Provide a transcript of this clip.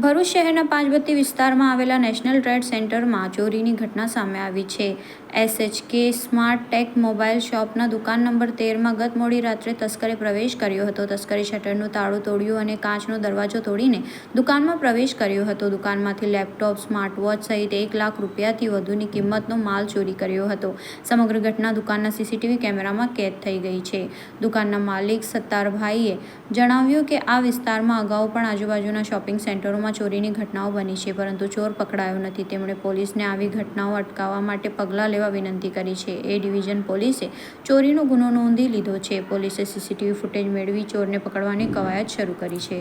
ભરૂચ શહેરના પાંચબત્તી વિસ્તારમાં આવેલા નેશનલ ટ્રેડ સેન્ટરમાં ચોરીની ઘટના સામે આવી છે. SHK સ્માર્ટ ટેક મોબાઈલ શોપના દુકાન નંબર 13માં ગત મોડી રાત્રે તસ્કરે પ્રવેશ કર્યો હતો. તસ્કરે શટરનું તાળું તોડ્યું અને કાચનો દરવાજો તોડીને દુકાનમાં પ્રવેશ કર્યો હતો. દુકાનમાંથી લેપટોપ, સ્માર્ટ વોચ સહિત 1 લાખ રૂપિયાથી વધુની કિંમતનો માલ ચોરી કર્યો હતો. સમગ્ર ઘટના દુકાનના CCTV કેમેરામાં કેદ થઈ ગઈ છે. દુકાનના માલિક સત્તારભાઈએ જણાવ્યું કે આ વિસ્તારમાં અગાઉ પણ આજુબાજુના શોપિંગ સેન્ટરોમાં ચોરીની ઘટનાઓ બની છે, પરંતુ ચોર પકડાયો નથી. તેમણે પોલીસને આવી ઘટનાઓ અટકાવવા માટે પગલાં લેવા વિનંતી કરી છે. A ડિવિઝન પોલીસે ચોરીનો ગુનો નોંધી લીધો છે. પોલીસે CCTV ફૂટેજ મેળવી ચોરને પકડવાની કવાયત શરૂ કરી છે.